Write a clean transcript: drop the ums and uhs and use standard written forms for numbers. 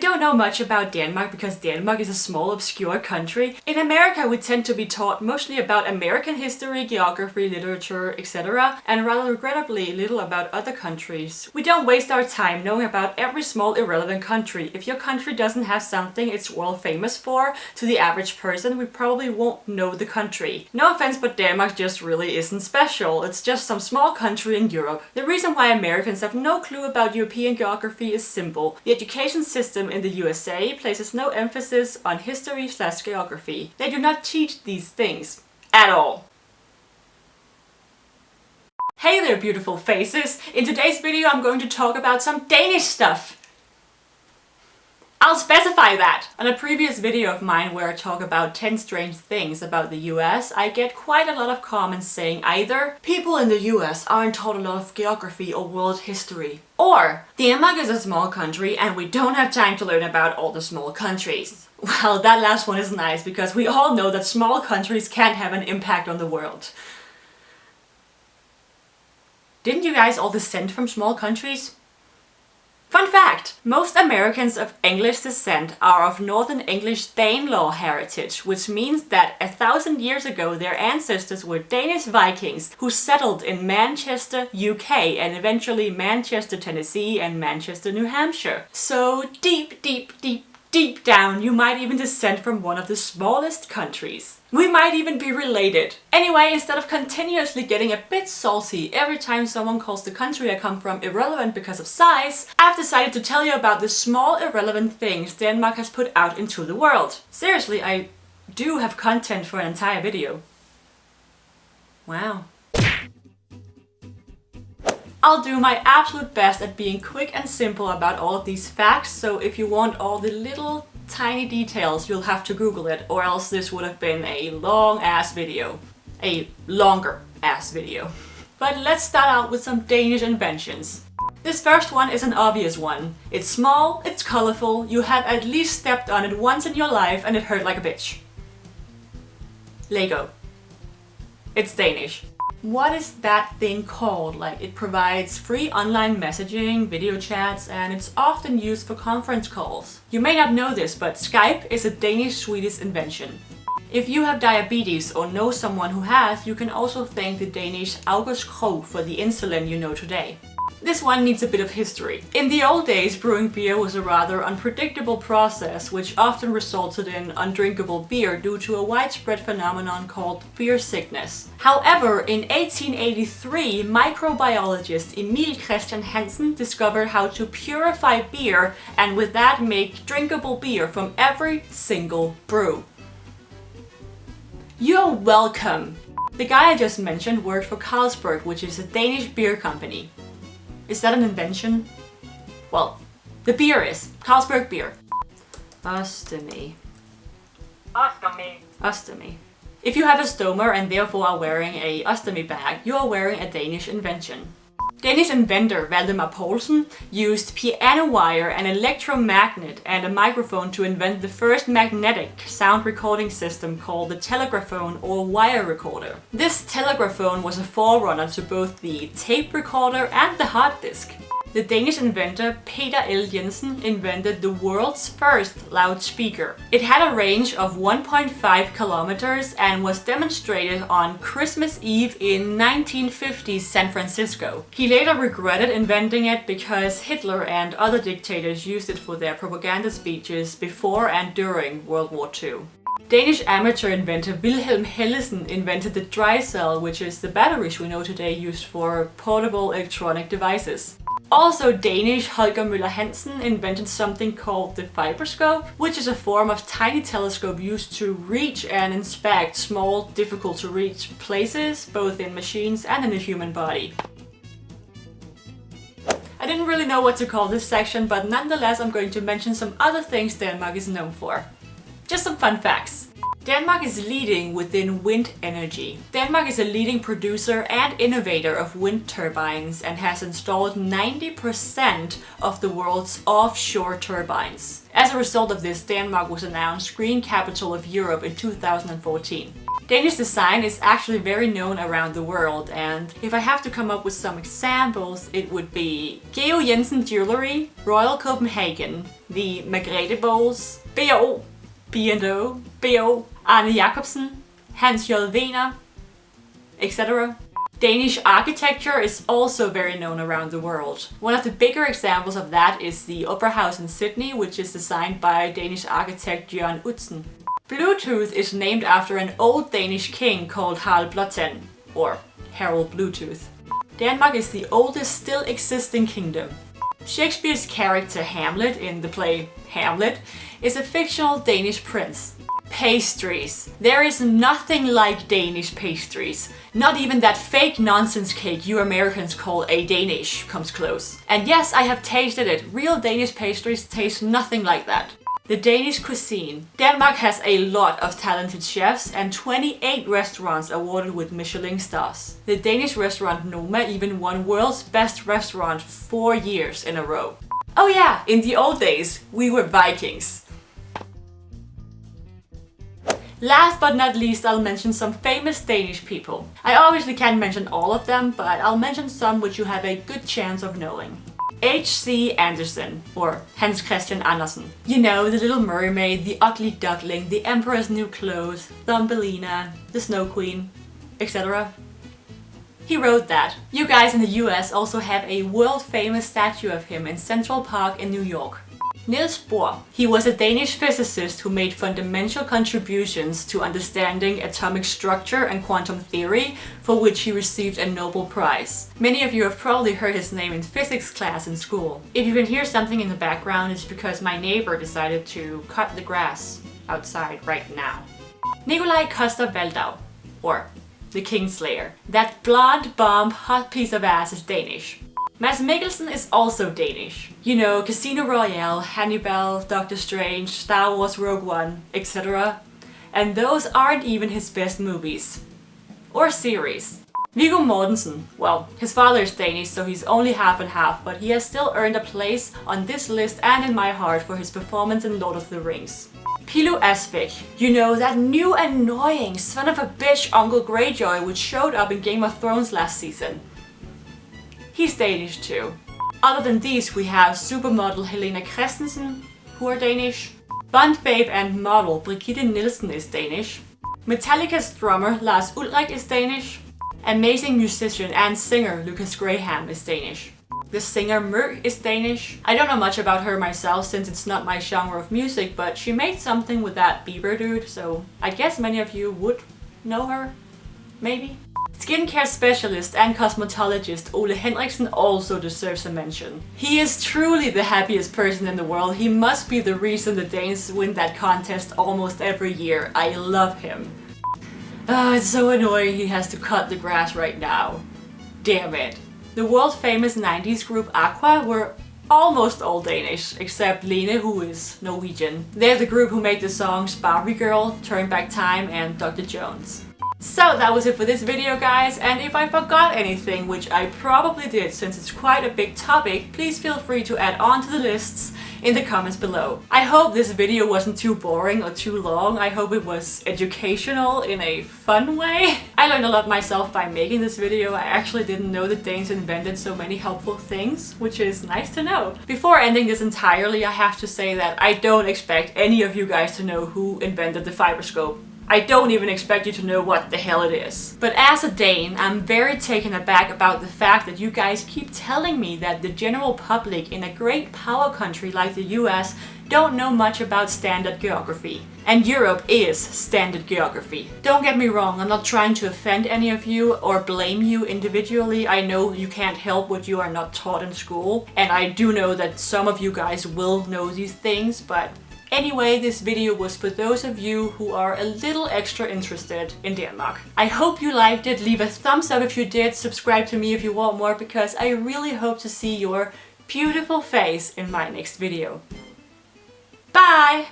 don't know much about Denmark because Denmark is a small, obscure country. In America, we tend to be taught mostly about American history, geography, literature, etc. and rather regrettably little about other countries. We don't waste our time knowing about every small irrelevant country. If your country doesn't have something it's world famous for, to the average person, we probably won't know the country. No offense, but Denmark just really isn't special. It's just some small country in Europe. The reason why Americans have no clue about European geography is simple. The education system in the USA places no emphasis on history/geography. They do not teach these things at all. Hey there, beautiful faces! In today's video I'm going to talk about some Danish stuff. I'll specify that! On a previous video of mine where I talk about 10 strange things about the US, I get quite a lot of comments saying either people in the US aren't taught a lot of geography or world history, or Denmark is a small country and we don't have time to learn about all the small countries. Well, that last one is nice because we all know that small countries can have an impact on the world. Didn't you guys all descend from small countries? Fun fact! Most Americans of English descent are of Northern English Danelaw heritage, which means that 1,000 years ago their ancestors were Danish Vikings who settled in Manchester, UK, and eventually Manchester, Tennessee and Manchester, New Hampshire. So deep down you might even descend from one of the smallest countries. We might even be related. Anyway, instead of continuously getting a bit salty every time someone calls the country I come from irrelevant because of size, I've decided to tell you about the small irrelevant things Denmark has put out into the world. Seriously, I do have content for an entire video. Wow. I'll do my absolute best at being quick and simple about all of these facts, so if you want all the little tiny details you'll have to Google it, or else this would have been a long ass video. A longer ass video. But let's start out with some Danish inventions. This first one is an obvious one. It's small, it's colorful, you have at least stepped on it once in your life and it hurt like a bitch. Lego. It's Danish. What is that thing called? Like, it provides free online messaging, video chats, and it's often used for conference calls. You may not know this, but Skype is a Danish-Swedish invention. If you have diabetes or know someone who has, you can also thank the Danish August Krogh for the insulin you know today. This one needs a bit of history. In the old days, brewing beer was a rather unpredictable process, which often resulted in undrinkable beer due to a widespread phenomenon called beer sickness. However, in 1883, microbiologist Emil Christian Hansen discovered how to purify beer and with that make drinkable beer from every single brew. You're welcome! The guy I just mentioned worked for Carlsberg, which is a Danish beer company. Is that an invention? Well, the beer is. Carlsberg beer. Ostomy. Ostomy. If you have a stoma and therefore are wearing a ostomy bag, you are wearing a Danish invention. Danish inventor Valdemar Poulsen used piano wire, an electromagnet and a microphone to invent the first magnetic sound recording system called the telegraphone or wire recorder. This telegraphone was a forerunner to both the tape recorder and the hard disk. The Danish inventor Peter L. Jensen invented the world's first loudspeaker. It had a range of 1.5 kilometers and was demonstrated on Christmas Eve in 1950's San Francisco. He later regretted inventing it because Hitler and other dictators used it for their propaganda speeches before and during World War II. Danish amateur inventor Wilhelm Hellesen invented the dry cell, which is the batteries we know today used for portable electronic devices. Also Danish Holger Møller Hansen invented something called the fiberscope, which is a form of tiny telescope used to reach and inspect small, difficult to reach places, both in machines and in the human body. I didn't really know what to call this section, but nonetheless I'm going to mention some other things Denmark is known for. Just some fun facts. Denmark is leading within wind energy. Denmark is a leading producer and innovator of wind turbines and has installed 90% of the world's offshore turbines. As a result of this, Denmark was announced Green Capital of Europe in 2014. Danish design is actually very known around the world, and if I have to come up with some examples, it would be Georg Jensen Jewelry, Royal Copenhagen, the Margrethe bowls, B.O., B&O, B.O., Arne Jacobsen, Hans J. Wegner, etc. Danish architecture is also very known around the world. One of the bigger examples of that is the Opera House in Sydney, which is designed by Danish architect Jørn Utzen. Bluetooth is named after an old Danish king called Harald Blåtand, or Harold Bluetooth. Denmark is the oldest still existing kingdom. Shakespeare's character Hamlet in the play Hamlet is a fictional Danish prince. Pastries. There is nothing like Danish pastries. Not even that fake nonsense cake you Americans call a Danish comes close. And yes, I have tasted it. Real Danish pastries taste nothing like that. The Danish cuisine. Denmark has a lot of talented chefs and 28 restaurants awarded with Michelin stars. The Danish restaurant Noma even won World's Best Restaurant 4 years in a row. Oh yeah, in the old days, we were Vikings. Last but not least, I'll mention some famous Danish people. I obviously can't mention all of them, but I'll mention some which you have a good chance of knowing. H.C. Andersen, or Hans Christian Andersen. You know, the Little Mermaid, the Ugly Duckling, the Emperor's New Clothes, Thumbelina, the Snow Queen, etc. He wrote that. You guys in the US also have a world-famous statue of him in Central Park in New York. Niels Bohr. He was a Danish physicist who made fundamental contributions to understanding atomic structure and quantum theory, for which he received a Nobel Prize. Many of you have probably heard his name in physics class in school. If you can hear something in the background, it's because my neighbor decided to cut the grass outside right now. Nikolai Coster-Waldau, or the Kingslayer. That blonde, bomb, hot piece of ass is Danish. Mads Mikkelsen is also Danish. You know, Casino Royale, Hannibal, Doctor Strange, Star Wars Rogue One, etc. And those aren't even his best movies. Or series. Viggo Mortensen. Well, his father is Danish, so he's only half and half, but he has still earned a place on this list and in my heart for his performance in Lord of the Rings. Pilou Asbæk. You know, that new annoying son of a bitch Uncle Greyjoy which showed up in Game of Thrones last season. He's Danish too. Other than these, we have supermodel Helena Christensen, who are Danish. Bond babe and model Brigitte Nielsen is Danish. Metallica's drummer Lars Ulrich is Danish. Amazing musician and singer Lucas Graham is Danish. The singer Mørk is Danish. I don't know much about her myself since it's not my genre of music, but she made something with that Bieber dude, so I guess many of you would know her. Maybe. Skincare specialist and cosmetologist Ole Henriksen also deserves a mention. He is truly the happiest person in the world. He must be the reason the Danes win that contest almost every year. I love him. It's so annoying he has to cut the grass right now. Damn it. The world famous 90s group Aqua were almost all Danish, except Lene, who is Norwegian. They're the group who made the songs Barbie Girl, Turn Back Time and Dr. Jones. So that was it for this video, guys, and if I forgot anything, which I probably did since it's quite a big topic, please feel free to add on to the lists in the comments below. I hope this video wasn't too boring or too long. I hope it was educational in a fun way. I learned a lot myself by making this video. I actually didn't know the Danes invented so many helpful things, which is nice to know. Before ending this entirely, I have to say that I don't expect any of you guys to know who invented the fiberscope. I don't even expect you to know what the hell it is. But as a Dane, I'm very taken aback about the fact that you guys keep telling me that the general public in a great power country like the US don't know much about standard geography. And Europe is standard geography. Don't get me wrong, I'm not trying to offend any of you or blame you individually. I know you can't help what you are not taught in school. And I do know that some of you guys will know these things, but anyway, this video was for those of you who are a little extra interested in Denmark. I hope you liked it. Leave a thumbs up if you did. Subscribe to me if you want more, because I really hope to see your beautiful face in my next video. Bye!